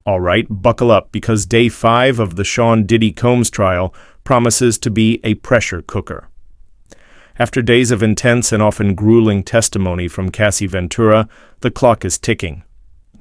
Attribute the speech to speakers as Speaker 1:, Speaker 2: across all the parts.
Speaker 1: All right, buckle up because day 5 of the Sean Diddy Combs trial promises to be a pressure cooker. After days of intense and often grueling testimony from Cassie Ventura, the clock is ticking.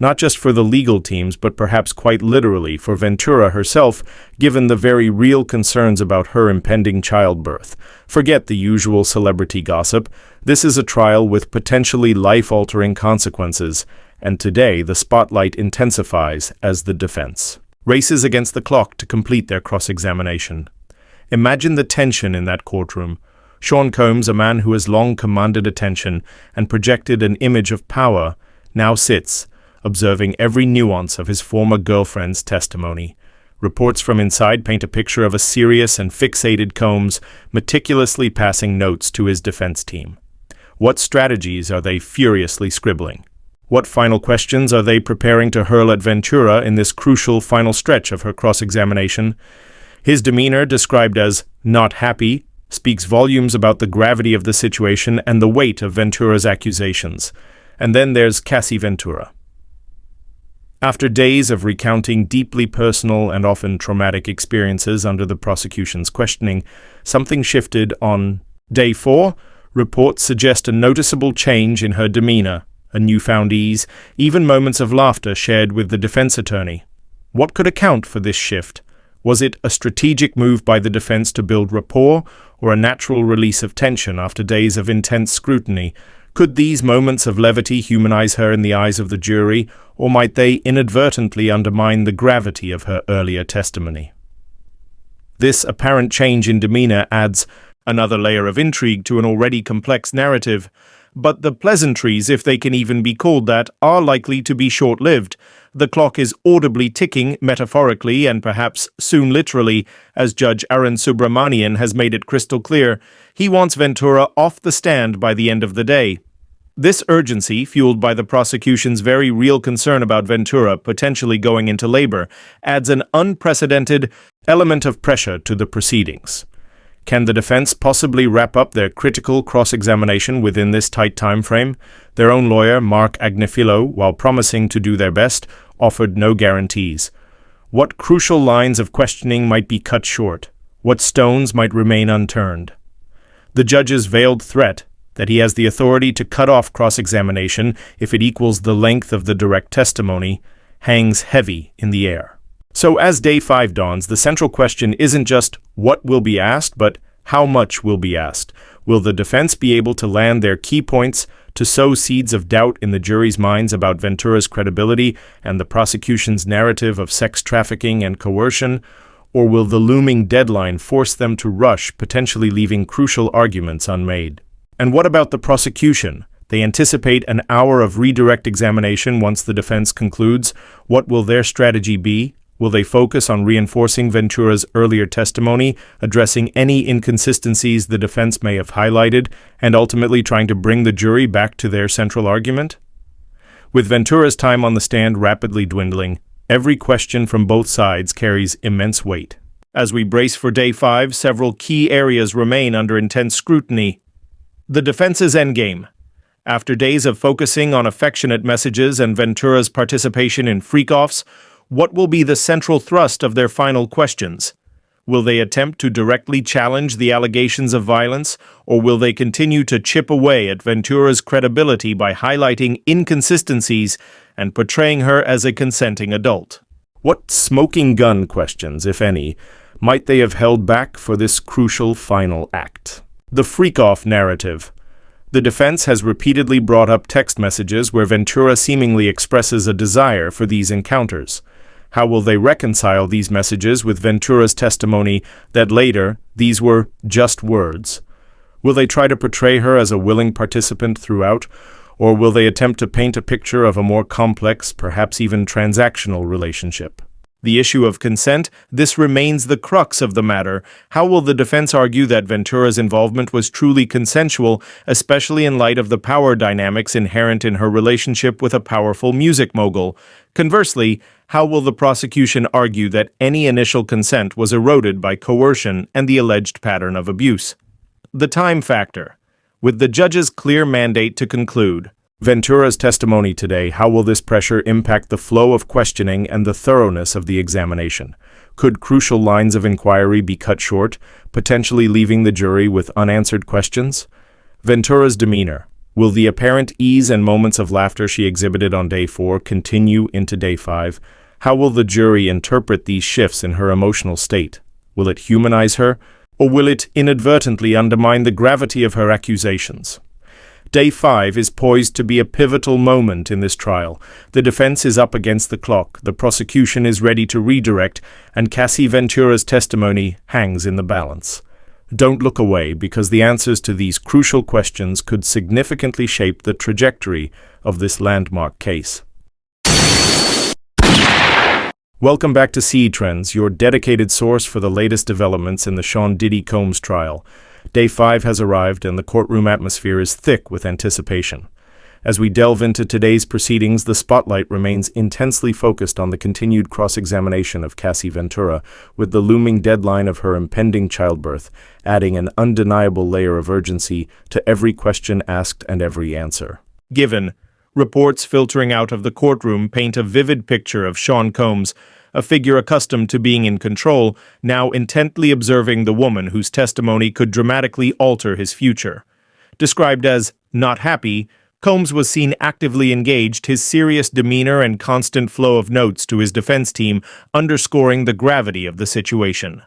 Speaker 1: Not just for the legal teams, but perhaps quite literally for Ventura herself, given the very real concerns about her impending childbirth. Forget the usual celebrity gossip. This is a trial with potentially life-altering consequences, and today the spotlight intensifies as the defense races against the clock to complete their cross-examination. Imagine the tension in that courtroom. Sean Combs, a man who has long commanded attention and projected an image of power, now sits, observing every nuance of his former girlfriend's testimony. Reports from inside paint a picture of a serious and fixated Combs, meticulously passing notes to his defense team. What strategies are they furiously scribbling? What final questions are they preparing to hurl at Ventura in this crucial final stretch of her cross-examination? His demeanor, described as not happy, speaks volumes about the gravity of the situation and the weight of Ventura's accusations. And then there's Cassie Ventura. After days of recounting deeply personal and often traumatic experiences under the prosecution's questioning, something shifted on day 4. Reports suggest a noticeable change in her demeanor, a newfound ease, even moments of laughter shared with the defense attorney. What could account for this shift? Was it a strategic move by the defense to build rapport, or a natural release of tension after days of intense scrutiny? Could these moments of levity humanize her in the eyes of the jury, or might they inadvertently undermine the gravity of her earlier testimony? This apparent change in demeanor adds another layer of intrigue to an already complex narrative, but the pleasantries, if they can even be called that, are likely to be short-lived. The clock is audibly ticking, metaphorically and perhaps soon literally, as Judge Arun Subramanian has made it crystal clear. He wants Ventura off the stand by the end of the day. This urgency, fueled by the prosecution's very real concern about Ventura potentially going into labor, adds an unprecedented element of pressure to the proceedings. Can the defense possibly wrap up their critical cross-examination within this tight time frame? Their own lawyer, Mark Agnifilo, while promising to do their best, offered no guarantees. What crucial lines of questioning might be cut short? What stones might remain unturned? The judge's veiled threat that he has the authority to cut off cross-examination if it equals the length of the direct testimony hangs heavy in the air. So as day 5 dawns, the central question isn't just what will be asked, but how much will be asked. Will the defense be able to land their key points to sow seeds of doubt in the jury's minds about Ventura's credibility and the prosecution's narrative of sex trafficking and coercion? Or will the looming deadline force them to rush, potentially leaving crucial arguments unmade? And what about the prosecution? They anticipate an hour of redirect examination once the defense concludes. What will their strategy be? Will they focus on reinforcing Ventura's earlier testimony, addressing any inconsistencies the defense may have highlighted, and ultimately trying to bring the jury back to their central argument? With Ventura's time on the stand rapidly dwindling, every question from both sides carries immense weight. As we brace for day 5, several key areas remain under intense scrutiny. The defense's endgame. After days of focusing on affectionate messages and Ventura's participation in freak-offs, what will be the central thrust of their final questions? Will they attempt to directly challenge the allegations of violence, or will they continue to chip away at Ventura's credibility by highlighting inconsistencies and portraying her as a consenting adult? What smoking gun questions, if any, might they have held back for this crucial final act? The freak-off narrative. The defense has repeatedly brought up text messages where Ventura seemingly expresses a desire for these encounters. How will they reconcile these messages with Ventura's testimony that later these were just words? Will they try to portray her as a willing participant throughout, or will they attempt to paint a picture of a more complex, perhaps even transactional relationship? The issue of consent, this remains the crux of the matter. How will the defense argue that Ventura's involvement was truly consensual, especially in light of the power dynamics inherent in her relationship with a powerful music mogul? Conversely, how will the prosecution argue that any initial consent was eroded by coercion and the alleged pattern of abuse? The time factor. With the judge's clear mandate to conclude, Ventura's testimony today, how will this pressure impact the flow of questioning and the thoroughness of the examination? Could crucial lines of inquiry be cut short, potentially leaving the jury with unanswered questions? Ventura's demeanor. Will the apparent ease and moments of laughter she exhibited on day 4 continue into day 5? How will the jury interpret these shifts in her emotional state? Will it humanize her, or will it inadvertently undermine the gravity of her accusations? Day 5 is poised to be a pivotal moment in this trial. The defense is up against the clock, the prosecution is ready to redirect, and Cassie Ventura's testimony hangs in the balance. Don't look away, because the answers to these crucial questions could significantly shape the trajectory of this landmark case. Welcome back to CE Trends, your dedicated source for the latest developments in the Sean Diddy Combs trial. Day 5 has arrived, and the courtroom atmosphere is thick with anticipation. As we delve into today's proceedings, the spotlight remains intensely focused on the continued cross-examination of Cassie Ventura, with the looming deadline of her impending childbirth, adding an undeniable layer of urgency to every question asked and every answer given. Reports filtering out of the courtroom paint a vivid picture of Sean Combs, a figure accustomed to being in control, now intently observing the woman whose testimony could dramatically alter his future. Described as not happy, Combs was seen actively engaged, his serious demeanor and constant flow of notes to his defense team underscoring the gravity of the situation.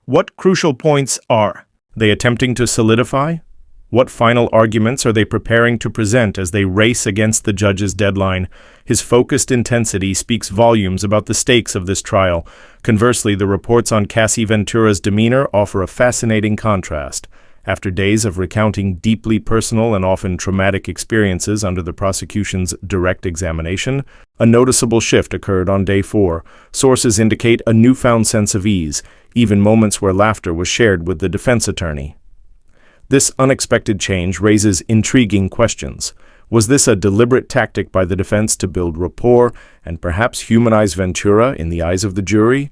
Speaker 1: What crucial points are they attempting to solidify? What final arguments are they preparing to present as they race against the judge's deadline? His focused intensity speaks volumes about the stakes of this trial. Conversely, the reports on Cassie Ventura's demeanor offer a fascinating contrast. After days of recounting deeply personal and often traumatic experiences under the prosecution's direct examination, a noticeable shift occurred on day 4. Sources indicate a newfound sense of ease, even moments where laughter was shared with the defense attorney. This unexpected change raises intriguing questions. Was this a deliberate tactic by the defense to build rapport and perhaps humanize Ventura in the eyes of the jury?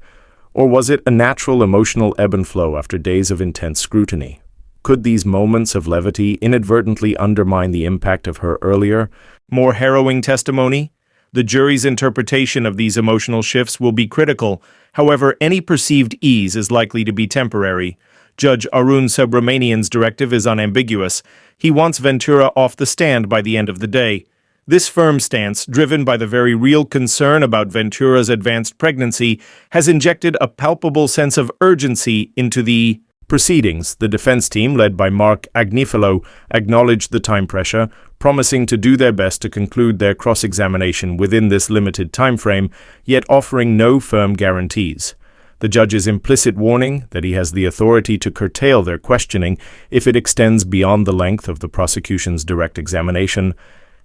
Speaker 1: Or was it a natural emotional ebb and flow after days of intense scrutiny? Could these moments of levity inadvertently undermine the impact of her earlier, more harrowing testimony? The jury's interpretation of these emotional shifts will be critical. However, any perceived ease is likely to be temporary. Judge Arun Subramanian's directive is unambiguous. He wants Ventura off the stand by the end of the day. This firm stance, driven by the very real concern about Ventura's advanced pregnancy, has injected a palpable sense of urgency into the proceedings. The defense team, led by Mark Agnifilo, acknowledged the time pressure, promising to do their best to conclude their cross-examination within this limited time frame, yet offering no firm guarantees. The judge's implicit warning that he has the authority to curtail their questioning if it extends beyond the length of the prosecution's direct examination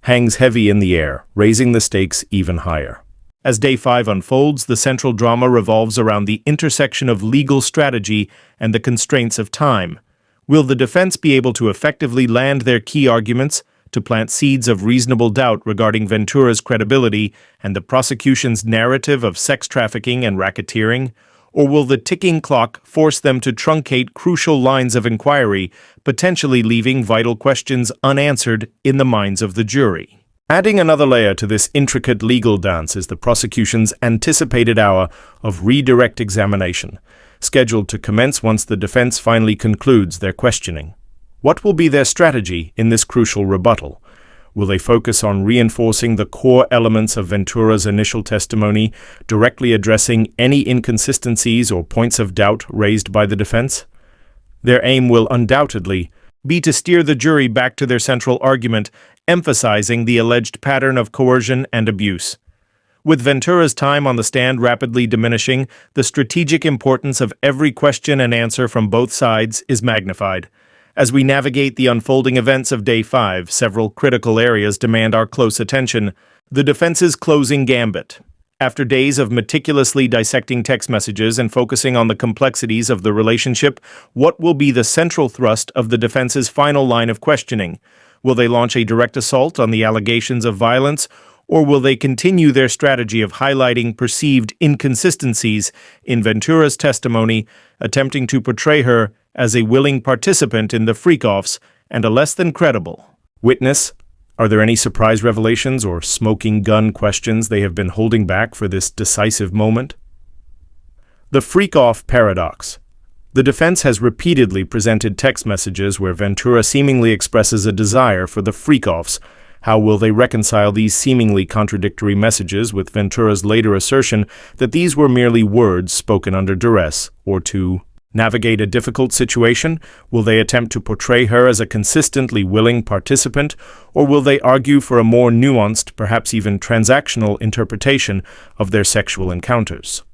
Speaker 1: hangs heavy in the air, raising the stakes even higher. As day 5 unfolds, the central drama revolves around the intersection of legal strategy and the constraints of time. Will the defense be able to effectively land their key arguments, to plant seeds of reasonable doubt regarding Ventura's credibility and the prosecution's narrative of sex trafficking and racketeering? Or will the ticking clock force them to truncate crucial lines of inquiry, potentially leaving vital questions unanswered in the minds of the jury? Adding another layer to this intricate legal dance is the prosecution's anticipated hour of redirect examination, scheduled to commence once the defense finally concludes their questioning. What will be their strategy in this crucial rebuttal? Will they focus on reinforcing the core elements of Ventura's initial testimony, directly addressing any inconsistencies or points of doubt raised by the defense? Their aim will undoubtedly be to steer the jury back to their central argument, emphasizing the alleged pattern of coercion and abuse. With Ventura's time on the stand rapidly diminishing, the strategic importance of every question and answer from both sides is magnified. As we navigate the unfolding events of Day 5, several critical areas demand our close attention. The defense's closing gambit. After days of meticulously dissecting text messages and focusing on the complexities of the relationship, what will be the central thrust of the defense's final line of questioning? Will they launch a direct assault on the allegations of violence, or will they continue their strategy of highlighting perceived inconsistencies in Ventura's testimony, attempting to portray her as a willing participant in the freak-offs and a less than credible witness? Are there any surprise revelations or smoking gun questions they have been holding back for this decisive moment? The freak-off paradox. The defense has repeatedly presented text messages where Ventura seemingly expresses a desire for the freak-offs. How will they reconcile these seemingly contradictory messages with Ventura's later assertion that these were merely words spoken under duress, or to navigate a difficult situation? Will they attempt to portray her as a consistently willing participant, or will they argue for a more nuanced, perhaps even transactional interpretation of their sexual encounters?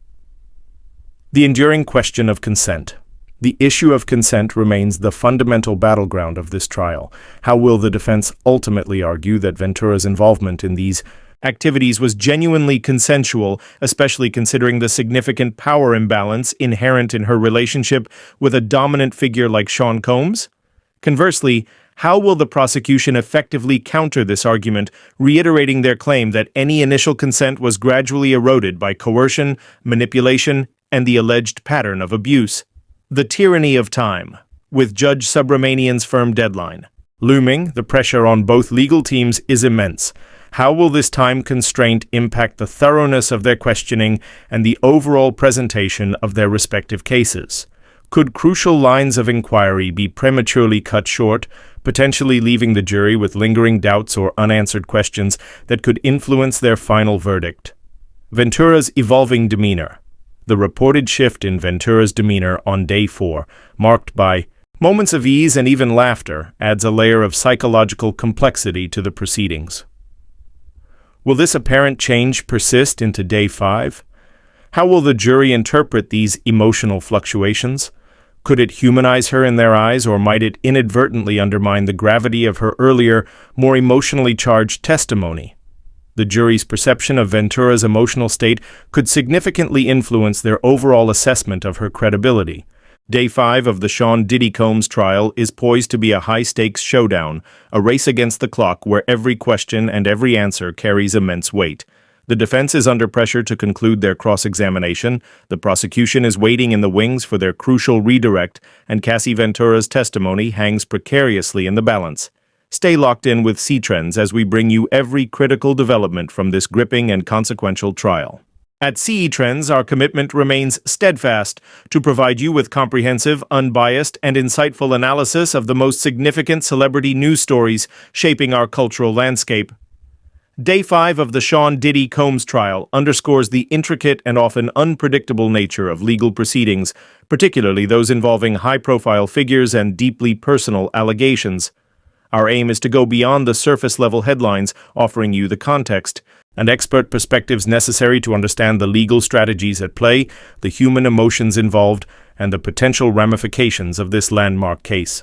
Speaker 1: The enduring question of consent. The issue of consent remains the fundamental battleground of this trial. How will the defense ultimately argue that Ventura's involvement in these activities was genuinely consensual, especially considering the significant power imbalance inherent in her relationship with a dominant figure like Sean Combs? Conversely, how will the prosecution effectively counter this argument, reiterating their claim that any initial consent was gradually eroded by coercion, manipulation, and the alleged pattern of abuse? The tyranny of time. With Judge Subramanian's firm deadline looming, the pressure on both legal teams is immense. How will this time constraint impact the thoroughness of their questioning and the overall presentation of their respective cases? Could crucial lines of inquiry be prematurely cut short, potentially leaving the jury with lingering doubts or unanswered questions that could influence their final verdict? Ventura's evolving demeanor. The reported shift in Ventura's demeanor on day 4, marked by moments of ease and even laughter, adds a layer of psychological complexity to the proceedings. Will this apparent change persist into day 5? How will the jury interpret these emotional fluctuations? Could it humanize her in their eyes, or might it inadvertently undermine the gravity of her earlier, more emotionally charged testimony? The jury's perception of Ventura's emotional state could significantly influence their overall assessment of her credibility. Day 5 of the Sean Diddy Combs trial is poised to be a high-stakes showdown, a race against the clock where every question and every answer carries immense weight. The defense is under pressure to conclude their cross-examination, the prosecution is waiting in the wings for their crucial redirect, and Cassie Ventura's testimony hangs precariously in the balance. Stay locked in with C-Trends as we bring you every critical development from this gripping and consequential trial. At C-Trends, our commitment remains steadfast to provide you with comprehensive, unbiased, and insightful analysis of the most significant celebrity news stories shaping our cultural landscape. Day 5 of the Sean Diddy Combs trial underscores the intricate and often unpredictable nature of legal proceedings, particularly those involving high-profile figures and deeply personal allegations. Our aim is to go beyond the surface-level headlines, offering you the context and expert perspectives necessary to understand the legal strategies at play, the human emotions involved, and the potential ramifications of this landmark case.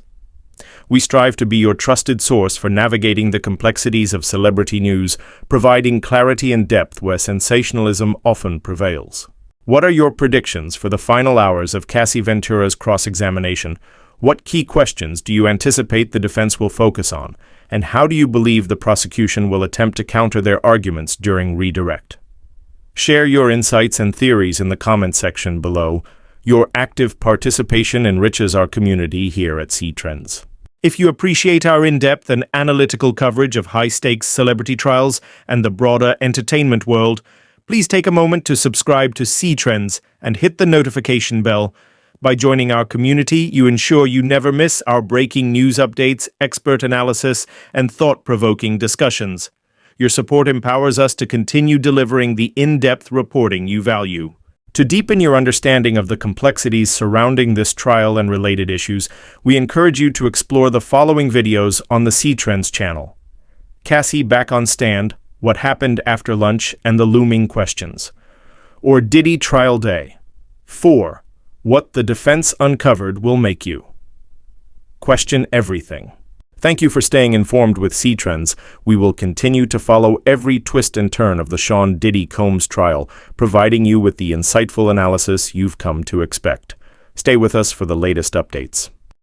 Speaker 1: We strive to be your trusted source for navigating the complexities of celebrity news, providing clarity and depth where sensationalism often prevails. What are your predictions for the final hours of Cassie Ventura's cross-examination? What key questions do you anticipate the defense will focus on, and how do you believe the prosecution will attempt to counter their arguments during redirect? Share your insights and theories in the comment section below. Your active participation enriches our community here at C-Trends. If you appreciate our in-depth and analytical coverage of high-stakes celebrity trials and the broader entertainment world, please take a moment to subscribe to C-Trends and hit the notification bell. By joining our community, you ensure you never miss our breaking news updates, expert analysis, and thought-provoking discussions. Your support empowers us to continue delivering the in-depth reporting you value. To deepen your understanding of the complexities surrounding this trial and related issues, we encourage you to explore the following videos on the C-Trends channel. Cassie back on stand, what happened after lunch and the looming questions. Or Diddy trial day. 4. What the defense uncovered will make you question everything. Thank you for staying informed with C-Trends. We will continue to follow every twist and turn of the Sean Diddy Combs trial, providing you with the insightful analysis you've come to expect. Stay with us for the latest updates.